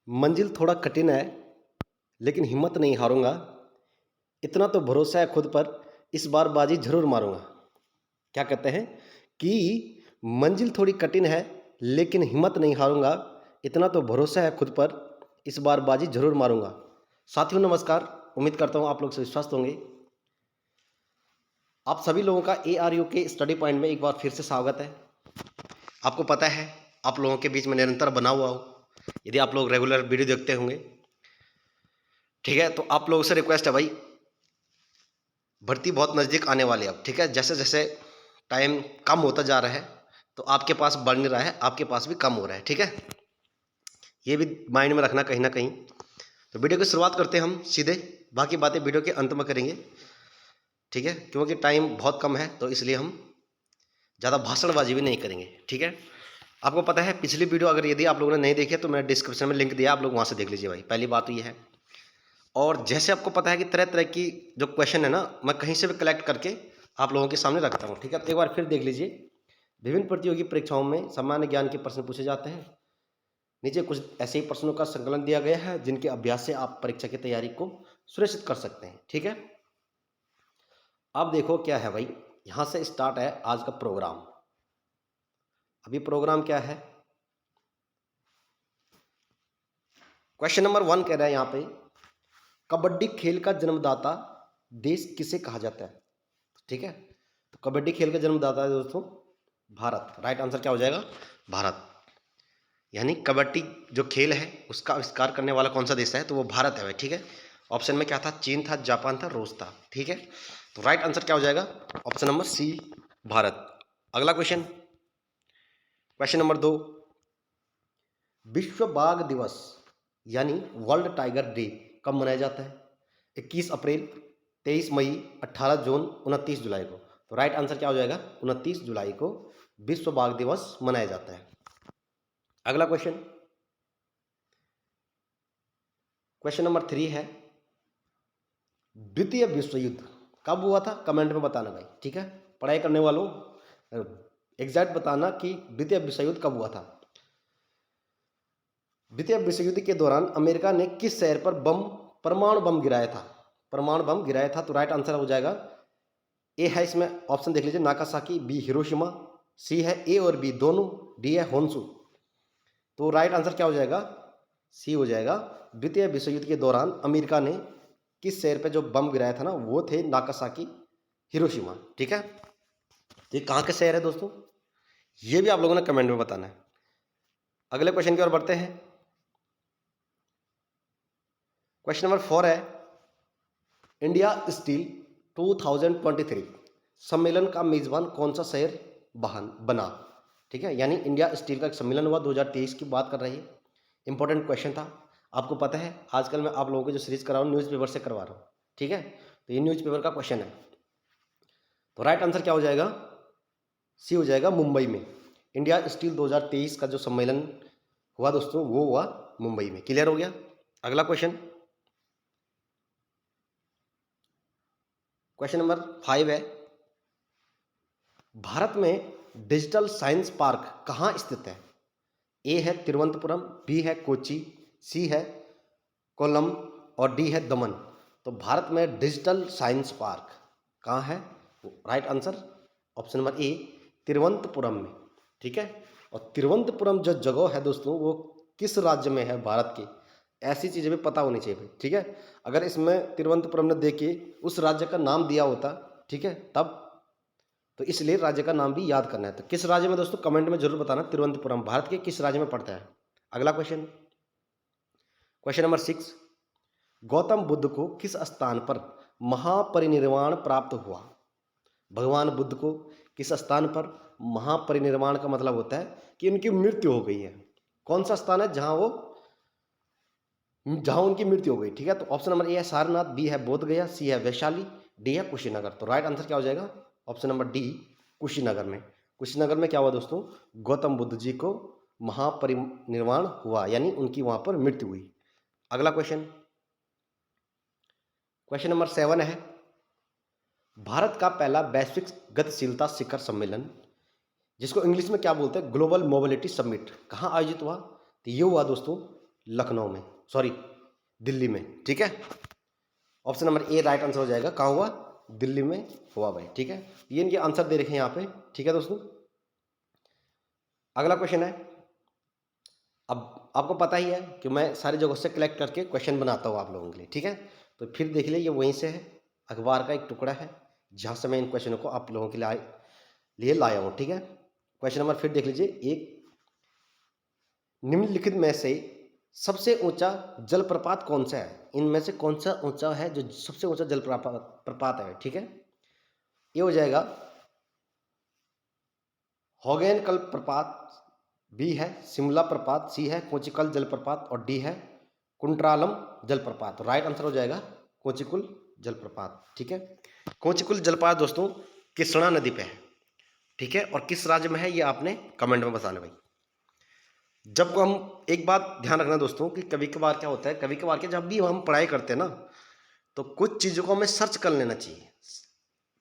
मंजिल थोड़ा कठिन है, लेकिन हिम्मत नहीं हारूँगा। इतना तो भरोसा है खुद पर, इस बार बाजी ज़रूर मारूँगा। क्या कहते हैं कि मंजिल थोड़ी कठिन है, लेकिन हिम्मत नहीं हारूँगा। इतना तो भरोसा है खुद पर, इस बार बाजी ज़रूर मारूँगा। साथियों नमस्कार, उम्मीद करता हूँ आप लोग सभी स्वस्थ होंगे। आप सभी लोगों का ARU के स्टडी पॉइंट में एक बार फिर से स्वागत है। आपको पता है, आप लोगों के बीच में निरंतर बना हुआ हूँ। यदि आप लोग रेगुलर वीडियो देखते होंगे, ठीक है, तो आप लोगों से रिक्वेस्ट है भाई, भर्ती बहुत नज़दीक आने वाली है अब, ठीक है। जैसे जैसे टाइम कम होता जा रहा है, तो आपके पास बढ़ नहीं रहा है, आपके पास भी कम हो रहा है, ठीक है। ये भी माइंड में रखना कहीं ना कहीं। तो वीडियो की शुरुआत करते हैं हम सीधे, बाकी बातें वीडियो के अंत में करेंगे, ठीक है, क्योंकि टाइम बहुत कम है, तो इसलिए हम ज़्यादा भाषणबाजी भी नहीं करेंगे, ठीक है। आपको पता है पिछली वीडियो अगर यदि आप लोगों ने नहीं देखी है तो मैं डिस्क्रिप्शन में लिंक दिया, आप लोग वहाँ से देख लीजिए भाई। पहली बात तो ये है। और जैसे आपको पता है कि तरह तरह की जो क्वेश्चन है ना, मैं कहीं से भी कलेक्ट करके आप लोगों के सामने रखता हूँ, ठीक है। तो एक बार फिर देख लीजिए, विभिन्न प्रतियोगी परीक्षाओं में सामान्य ज्ञान के प्रश्न पूछे जाते हैं। नीचे कुछ ऐसे ही प्रश्नों का संकलन दिया गया है जिनके अभ्यास से आप परीक्षा की तैयारी को सुनिश्चित कर सकते हैं, ठीक है। अब देखो क्या है भाई, यहाँ से स्टार्ट है आज का प्रोग्राम। अभी प्रोग्राम क्या है, क्वेश्चन नंबर 1 कह रहा है यहाँ पे, कबड्डी खेल का जन्मदाता देश किसे कहा जाता है, ठीक है। तो कबड्डी खेल का जन्मदाता है दोस्तों भारत। राइट आंसर क्या हो जाएगा, भारत। यानी कबड्डी जो खेल है उसका आविष्कार करने वाला कौन सा देश है, तो वो भारत है भाई, ठीक है। ऑप्शन में क्या था, चीन था, जापान था, रूस था, ठीक है। तो राइट आंसर क्या हो जाएगा, ऑप्शन नंबर सी, भारत। अगला क्वेश्चन, क्वेश्चन नंबर 2, विश्व बाघ दिवस यानी वर्ल्ड टाइगर डे कब मनाया जाता है? 21 अप्रैल, 23 मई, 18 जून, 29 जुलाई को। तो राइट आंसर क्या हो जाएगा, 29 जुलाई को विश्व बाघ दिवस मनाया जाता है। अगला क्वेश्चन, क्वेश्चन नंबर 3 है, द्वितीय विश्व युद्ध कब हुआ था? कमेंट में बताना भाई, ठीक है। पढ़ाई करने वालों एग्जैक्ट बताना कि द्वितीय विश्व युद्ध कब हुआ था। द्वितीय विश्व युद्ध के दौरान अमेरिका ने किस शहर पर परमाणु बम गिराया था? परमाणु बम गिराया था। तो राइट आंसर हो जाएगा ए है, इसमें ऑप्शन देख लीजिए, नागासाकी, बी हिरोशिमा, सी है ए और बी दोनों, डी है होन्सू। तो राइट आंसर क्या हो जाएगा, सी हो जाएगा। द्वितीय विश्व युद्ध के दौरान अमेरिका ने किस शहर पे जो बम गिराया था ना, वो थे नागासाकी, हिरोशिमा, ठीक है। तो ये कहाँ के शहर है दोस्तों, ये भी आप लोगों ने कमेंट में बताना है। अगले क्वेश्चन की ओर बढ़ते हैं। क्वेश्चन नंबर 4 है, इंडिया स्टील 2023 सम्मेलन का मेजबान कौन सा शहर बना, ठीक है। यानी इंडिया स्टील का एक सम्मेलन हुआ 2023 की बात कर रही है। इंपॉर्टेंट क्वेश्चन था। आपको पता है आजकल मैं आप लोगों को जो सीरीज करा रहा हूँ न्यूज़पेपर से करवा रहा हूँ, ठीक है। तो ये न्यूज़पेपर का क्वेश्चन है। तो राइट आंसर क्या हो जाएगा, सी हो जाएगा, मुंबई में। इंडिया स्टील 2023 का जो सम्मेलन हुआ दोस्तों, वो हुआ मुंबई में। क्लियर हो गया। अगला क्वेश्चन, क्वेश्चन नंबर 5 है, भारत में डिजिटल साइंस पार्क कहाँ स्थित है? ए है तिरुवनंतपुरम, बी है कोची, सी है कोल्लम और डी है दमन। तो भारत में डिजिटल साइंस पार्क कहाँ है? Right answer option number A, Thiruvananthapuram में, ठीक है। और तिरुवनंतपुरम जो जगह है दोस्तों, वो किस राज्य में है भारत की, ऐसी चीज़ें भी पता होनी चाहिए, ठीक है। अगर इसमें तिरुवनंतपुरम ने देके उस राज्य का नाम दिया होता, ठीक है, तब तो इसलिए राज्य का नाम भी याद करना है। तो किस राज्य में दोस्तों, कमेंट में जरूर बताना, तिरुवनंतपुरम भारत के किस राज्य में पड़ता है। अगला question, question number 6, Gautam Buddha को किस स्थान पर महापरिनिर्वाण प्राप्त हुआ? भगवान बुद्ध को किस स्थान पर महापरिनिर्वाण का मतलब होता है कि उनकी मृत्यु हो गई है। कौन सा स्थान है जहां उनकी मृत्यु हो गई, ठीक है। तो ऑप्शन नंबर ए है सारनाथ, बी है बोध गया, सी है वैशाली, डी है कुशीनगर। तो राइट आंसर क्या हो जाएगा, ऑप्शन नंबर डी, कुशीनगर में। कुशीनगर में क्या हुआ दोस्तों, गौतम बुद्ध जी को महापरिनिर्वाण हुआ, यानी उनकी वहां पर मृत्यु हुई। अगला क्वेश्चन, क्वेश्चन नंबर 7 है, भारत का पहला वैश्विक गतिशीलता शिखर सम्मेलन, जिसको इंग्लिश में क्या बोलते हैं, ग्लोबल मोबिलिटी समिट, कहाँ आयोजित हुआ? तो ये हुआ दोस्तों लखनऊ में, सॉरी दिल्ली में, ठीक है। Option number A right answer हो जाएगा। कहाँ हुआ? दिल्ली में हुआ भाई, ठीक है। ये इनके आंसर दे रखे हैं यहाँ पे, ठीक है दोस्तों। अगला क्वेश्चन है, अब आपको पता ही है कि मैं सारी जगहों से कलेक्ट करके क्वेश्चन बनाता हूँ आप लोगों के लिए, ठीक है। तो फिर देख लिए, ये वहीं से है, अखबार का एक टुकड़ा है जहाँ से मैं इन क्वेश्चनों को आप लोगों के लिए लाया हूँ, ठीक है। क्वेश्चन नंबर फिर देख लीजिए, एक निम्नलिखित में से सबसे ऊंचा जलप्रपात कौन सा है? इनमें से कौन सा ऊंचा है जो सबसे ऊंचा जलप्रपात है, ठीक है। ये हो जाएगा होगेनकल प्रपात, बी है शिमला प्रपात, सी है कोचिकल जलप्रपात और डी है कुंट्रालम जलप्रपात। राइट आंसर हो जाएगा कोचिकुल जलप्रपात, ठीक है। कोचिकुल जलप्रपात दोस्तों कृष्णा नदी पे है, ठीक है। और किस राज्य में है ये आपने कमेंट में बताना भाई। जब हम एक बात ध्यान रखना दोस्तों कि कभी कभार क्या होता है, कभी कभार के जब भी हम पढ़ाई करते हैं ना, तो कुछ चीज़ों को हमें सर्च कर लेना चाहिए।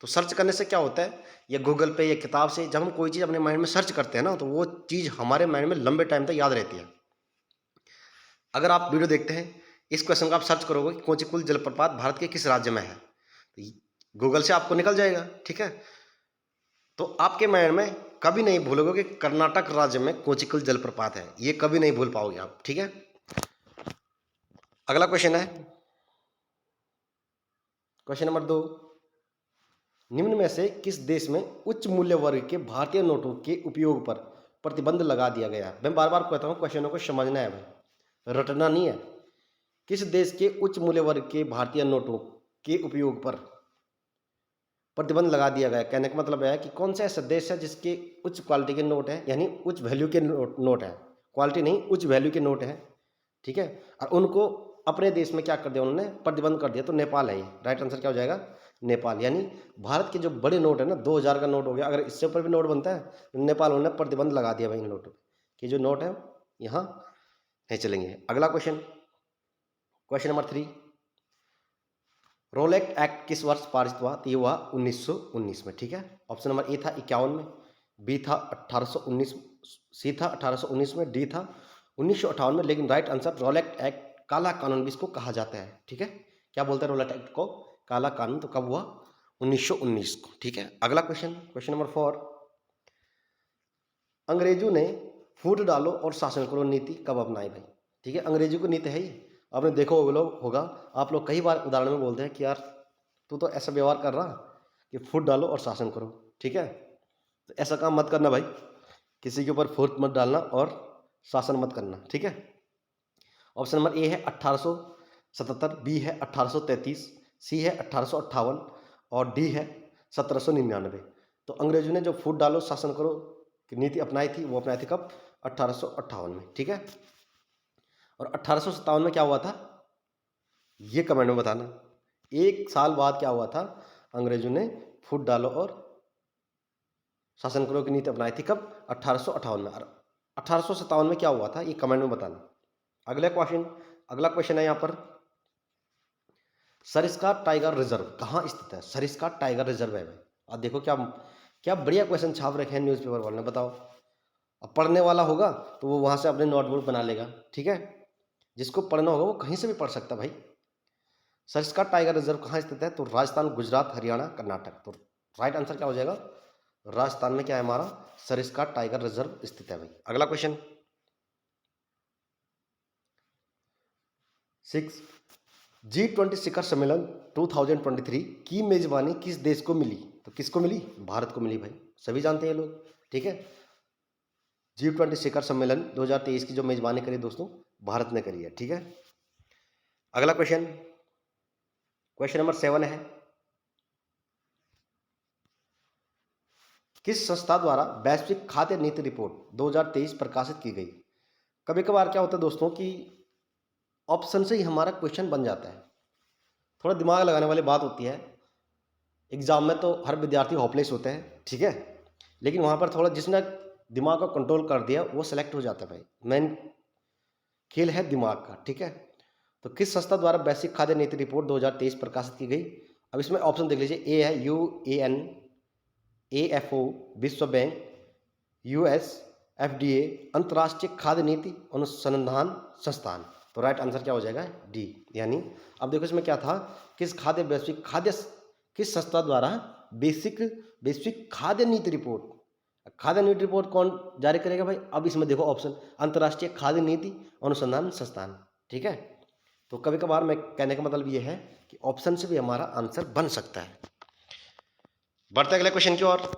तो सर्च करने से क्या होता है, या गूगल पे या किताब से जब हम कोई चीज़ अपने माइंड में सर्च करते हैं ना, तो वो चीज़ हमारे माइंड में लंबे टाइम तक याद रहती है। अगर आप वीडियो देखते हैं, इस क्वेश्चन का आप सर्च करोगे कि कोचिकुल जलप्रपात भारत के किस राज्य में है, तो गूगल से आपको निकल जाएगा, ठीक है। तो आपके माइंड में कभी नहीं भूलोगे कि कर्नाटक राज्य में कोचिकुल जलप्रपात है, ये कभी नहीं भूल पाओगे आप, ठीक है। अगला क्वेश्चन है, क्वेश्चन नंबर 2, निम्न में से किस देश में उच्च मूल्य वर्ग के भारतीय नोटों के उपयोग पर प्रतिबंध लगा दिया गया है? मैं बार बार कहता हूँ, क्वेश्चनों को समझना है भाई, रटना नहीं है। किस देश के उच्च मूल्य वर्ग के भारतीय नोटों के उपयोग पर प्रतिबंध लगा दिया गया? कहने का मतलब है कि कौन सा ऐसा देश है जिसके उच्च क्वालिटी के नोट है, यानी उच्च वैल्यू के नोट है, क्वालिटी नहीं, उच्च वैल्यू के नोट है, ठीक है। और उनको अपने देश में क्या कर दिया उन्होंने, प्रतिबंध कर दिया। तो नेपाल है ये। राइट आंसर क्या हो जाएगा? नेपाल। यानी भारत के जो बड़े नोट है ना, 2000 का नोट हो गया, अगर इससे ऊपर भी नोट बनता है तो नेपाल उन्होंने प्रतिबंध लगा दिया भाई इन नोटों पर कि जो नोट है यहाँ नहीं चलेंगे। अगला question, question number 3, Rowlatt Act किस वर्ष पारित हुआ? तो ये हुआ 1919 में, ठीक है। ऑप्शन नंबर ए था 51 में, बी था 1819, सी था 1819 में, डी था 1958 में। लेकिन राइट आंसर रोलेट एक्ट, काला कानून भी इसको कहा जाता है, ठीक है। क्या बोलते हैं रोलेट एक्ट को? काला कानून। तो कब हुआ? 1919 को, ठीक है। अगला क्वेश्चन, क्वेश्चन नंबर 4, अंग्रेजों ने फूट डालो और शासन करो नीति कब अपनाई भाई? ठीक है, अंग्रेजों की नीति है ये। आपने देखो होगा, आप लोग कई बार उदाहरण में बोलते हैं कि यार तू तो ऐसा व्यवहार कर रहा कि फूट डालो और शासन करो, ठीक है। तो ऐसा काम मत करना भाई, किसी के ऊपर फूट मत डालना और शासन मत करना, ठीक है। ऑप्शन नंबर ए है 1877, बी है 1833, सी है 1858 और डी है 1799। तो अंग्रेजों ने जो फूट डालो शासन करो की नीति अपनाई थी, वो अपनाई थी कब? 1858 में, ठीक है। और 1857 में क्या हुआ था, ये कमेंट में बताना। एक साल बाद क्या हुआ था, अंग्रेजों ने फूट डालो और शासन करो की नीति अपनाई थी कब? 1858 में। और 1857 में क्या हुआ था, ये कमेंट में बताना। अगला क्वेश्चन है यहाँ पर, सरिस्का टाइगर रिजर्व कहाँ स्थित है? सरिस्का टाइगर रिजर्व है। अब देखो क्या क्या बढ़िया क्वेश्चन छाप रखे हैं न्यूज़पेपर वाले ने, बताओ। अब पढ़ने वाला होगा तो वो वहाँ से अपने नोटबुक बना लेगा, ठीक है। जिसको पढ़ना होगा वो कहीं से भी पढ़ सकता भाई। सरिस्का टाइगर रिजर्व कहाँ स्थित है? तो राजस्थान, गुजरात, हरियाणा, कर्नाटक। तो राइट आंसर क्या हो जाएगा? राजस्थान में क्या है हमारा? सरिस्का टाइगर रिजर्व स्थित है भाई। अगला क्वेश्चन 6, G20 शिखर सम्मेलन 2023 की मेजबानी किस देश को मिली? तो किसको मिली? भारत को मिली भाई, सभी जानते हैं लोग, ठीक है। G20 शिखर सम्मेलन 2023 की जो मेजबानी करी दोस्तों, भारत ने करी है, ठीक है। अगला क्वेश्चन, क्वेश्चन नंबर 7 है, किस संस्था द्वारा वैश्विक खाद्य नीति रिपोर्ट 2023 प्रकाशित की गई? कभी कभार क्या होता है दोस्तों कि ऑप्शन से ही हमारा क्वेश्चन बन जाता है, थोड़ा दिमाग लगाने वाली बात होती है। एग्जाम में तो हर विद्यार्थी होपलेस होते हैं, ठीक है, लेकिन वहाँ पर थोड़ा जिसने दिमाग को कंट्रोल कर दिया वो सेलेक्ट हो जाता है भाई। मेन खेल है दिमाग का, ठीक है। तो किस संस्था द्वारा वैश्विक खाद्य नीति रिपोर्ट 2023 प्रकाशित की गई? अब इसमें ऑप्शन देख लीजिए, ए है UN, AFO, विश्व बैंक, US, FDA, अंतर्राष्ट्रीय खाद्य नीति अनुसंधान संस्थान। तो राइट आंसर क्या हो जाएगा? डी। यानी अब देखो इसमें क्या था, किस संस्था द्वारा वैश्विक खाद्य नीति रिपोर्ट, खाद्य नीति रिपोर्ट कौन जारी करेगा भाई? अब इसमें देखो ऑप्शन, अंतर्राष्ट्रीय खाद्य नीति अनुसंधान संस्थान। ठीक है, तो कभी कभार मैं कहने का मतलब ये है कि ऑप्शन से भी हमारा आंसर बन सकता है। बढ़ते अगले क्वेश्चन की ओर।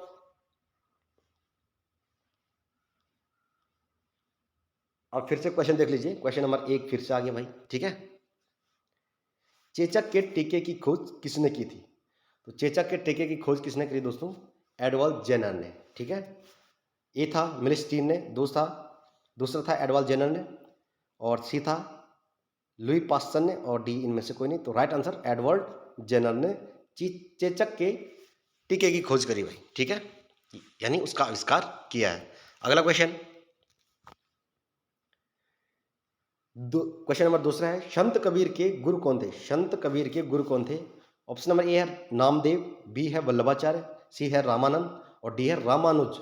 और फिर से क्वेश्चन देख लीजिए, क्वेश्चन नंबर 1 फिर से आ गया भाई। ठीक है, चेचक के टीके की खोज किसने की थी? तो चेचक के टीके की खोज किसने करी दोस्तों? एडवर्ड जेनर ने। ठीक है, ए था मिलिस्टीन ने, दूसरा था एडवर्ड जेनर ने, और सी था लुई पास्चर ने, और डी इनमें से कोई नहीं। तो राइट आंसर एडवर्ड जेनर ने चेचक के टीके की खोज करी भाई। ठीक है, यानी उसका आविष्कार किया है। अगला क्वेश्चन, क्वेश्चन नंबर दूसरा है, संत कबीर के गुरु कौन थे? संत कबीर के गुरु कौन थे? ऑप्शन नंबर ए है नामदेव, बी है वल्लभाचार्य, सी है रामानंद, और डी है रामानुज।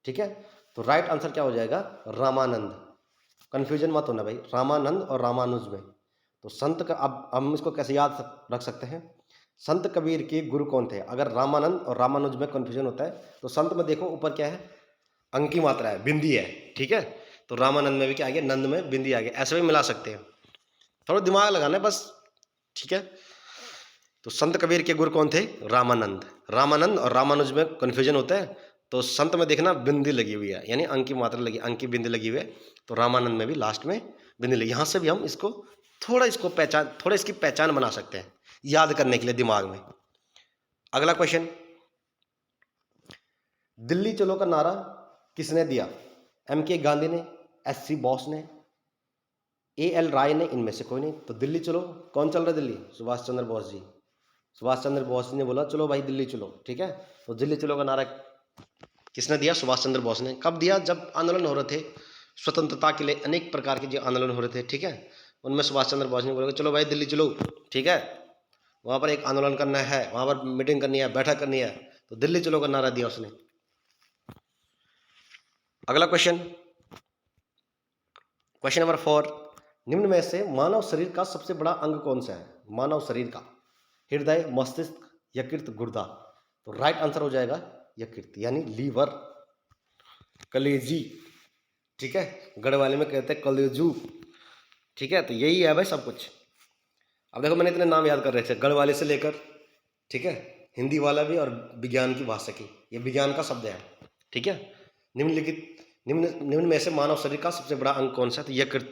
ठीक है, तो राइट आंसर क्या हो जाएगा? रामानंद। कंफ्यूजन मत होना भाई, रामानंद और रामानुज में। तो संत का, अब हम इसको कैसे याद रख सकते हैं? संत कबीर के गुरु कौन थे? अगर रामानंद और रामानुज में कंफ्यूजन होता है तो संत में देखो ऊपर क्या है, अंक की मात्रा है, बिंदी है। ठीक है, तो रामानंद में भी क्या आ गया, नंद में बिंदी आ गया, ऐसे भी मिला सकते हैं, थोड़ा दिमाग लगाना है बस। ठीक है, तो संत कबीर के गुरु कौन थे? रामानंद। रामानंद और रामानुज में कंफ्यूजन होता है, तो संत में देखना बिंदी लगी हुई है, यानी अंक की मात्रा लगी, अंक की बिंदी लगी हुई है, तो रामानंद में भी लास्ट में बिंदी लगी। यहाँ से भी हम इसको थोड़ा इसकी पहचान बना सकते हैं याद करने के लिए दिमाग में। अगला क्वेश्चन, दिल्ली चलो का नारा किसने दिया? MK गांधी ने, SC बोस ने, AL राय ने, इनमें से कोई नहीं। तो दिल्ली चलो कौन चल रहा है? दिल्ली सुभाष चंद्र बोस जी। सुभाष चंद्र बोस जी ने बोला चलो भाई दिल्ली चलो। ठीक है, तो दिल्ली चलो का नारा किसने दिया? सुभाष चंद्र बोस ने। कब दिया? जब आंदोलन हो रहे थे स्वतंत्रता के लिए, अनेक प्रकार के जो आंदोलन हो रहे थे। ठीक है, उनमें सुभाष चंद्र बोस ने बोला चलो भाई दिल्ली चलो। ठीक है, वहाँ पर एक आंदोलन करना है, वहाँ पर मीटिंग करनी है, बैठक करनी है, तो दिल्ली चलो का नारा दिया उसने। अगला क्वेश्चन, क्वेश्चन नंबर 4, निम्न में से मानव शरीर का सबसे बड़ा अंग कौन सा है? मानव शरीर का, हृदय, मस्तिष्क, यकृत, गुर्दा। तो राइट आंसर हो जाएगा यकृत, यानी लीवर, कलेजी। ठीक है, गढ़वाली में कहते हैं कलेजू। ठीक है, तो यही है भाई सब कुछ। अब देखो मैंने इतने नाम याद कर रहे थे, गढ़वाली से लेकर, ठीक है, हिंदी वाला भी और विज्ञान की भाषा की, ये विज्ञान का शब्द है। ठीक है, निम्न में से मानव शरीर का सबसे बड़ा अंग कौन सा? तो यकृत।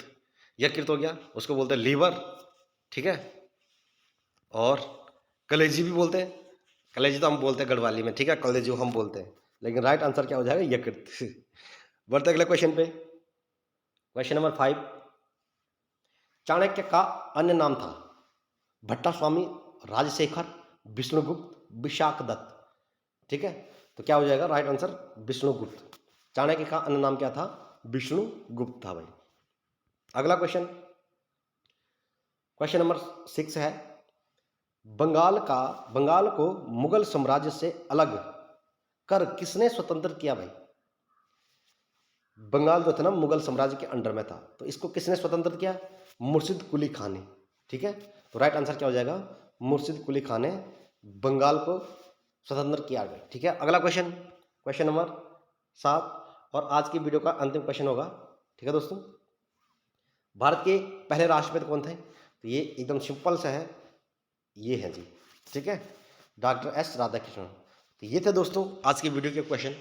यकृत हो गया, उसको बोलते हैं लीवर। ठीक है, और कलेजी भी बोलते हैं, कलेजी तो हम बोलते हैं गढ़वाली में। ठीक है, कलेजू हम बोलते हैं, लेकिन राइट आंसर क्या हो जाएगा? यकृत। बढ़ते अगले क्वेश्चन पे, क्वेश्चन नंबर 5, चाणक्य का अन्य नाम था? भट्टा स्वामी, राजशेखर, विष्णुगुप्त, विशाखदत्त। ठीक है, तो क्या हो जाएगा राइट आंसर? विष्णुगुप्त। चाणक्य का अन्य नाम क्या था? विष्णुगुप्त था भाई। अगला क्वेश्चन, क्वेश्चन नंबर 6 है, बंगाल को मुगल साम्राज्य से अलग कर किसने स्वतंत्र किया भाई? बंगाल जो था ना मुगल साम्राज्य के अंडर में था, तो इसको किसने स्वतंत्र किया? मुर्शिद कुली खान ने। ठीक है, तो राइट आंसर क्या हो जाएगा? मुर्शिद कुली खान ने बंगाल को स्वतंत्र किया भाई। ठीक है, अगला क्वेश्चन, क्वेश्चन नंबर 7, और आज की वीडियो का अंतिम क्वेश्चन होगा। ठीक है दोस्तों, भारत के पहले राष्ट्रपति कौन थे? तो ये एकदम सिंपल सा है, ये है जी। ठीक है, डॉक्टर एस राधाकृष्णन। तो ये थे दोस्तों आज की वीडियो के क्वेश्चन।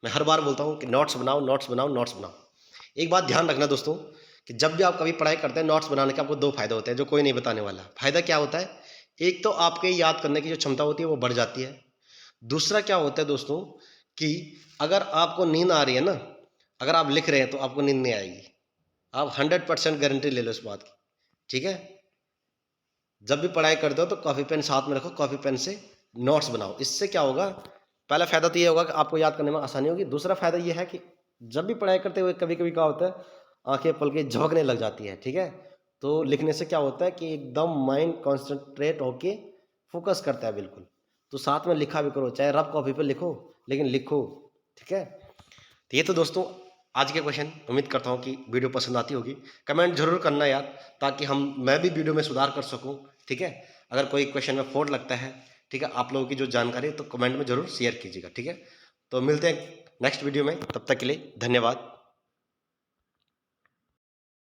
मैं हर बार बोलता हूँ कि नोट्स बनाओ, नोट्स बनाओ, नोट्स बनाओ। एक बात ध्यान रखना दोस्तों कि जब भी आप कभी पढ़ाई करते हैं, नोट्स बनाने के आपको 2 फायदे होते हैं जो कोई नहीं बताने वाला। फायदा क्या होता है? एक तो आपके याद करने की जो क्षमता होती है वो बढ़ जाती है। दूसरा क्या होता है दोस्तों कि अगर आपको नींद आ रही है ना, अगर आप लिख रहे हैं तो आपको नींद नहीं आएगी। आप 100% गारंटी ले लो इस बात की। ठीक है, जब भी पढ़ाई करते हो तो कॉपी पेन साथ में रखो, कॉपी पेन से नोट्स बनाओ। इससे क्या होगा? पहला फायदा तो ये होगा कि आपको याद करने में आसानी होगी। दूसरा फायदा ये है कि जब भी पढ़ाई करते हुए कभी कभी क्या होता है, आंखें पलकें झपकने लग जाती है। ठीक है, तो लिखने से क्या होता है कि एकदम माइंड कॉन्सेंट्रेट होके फोकस करता है बिल्कुल। तो साथ में लिखा भी करो, चाहे रफ कॉपी पे लिखो, लेकिन लिखो। ठीक है, तो ये तो दोस्तों आज के क्वेश्चन। उम्मीद करता हूँ कि वीडियो पसंद आती होगी। कमेंट जरूर करना यार, ताकि मैं भी वीडियो में सुधार कर सकूँ। ठीक है, अगर कोई क्वेश्चन में फॉल्ट लगता है, ठीक है, आप लोगों की जो जानकारी है तो कमेंट में जरूर शेयर कीजिएगा। ठीक है, तो मिलते हैं नेक्स्ट वीडियो में, तब तक के लिए धन्यवाद।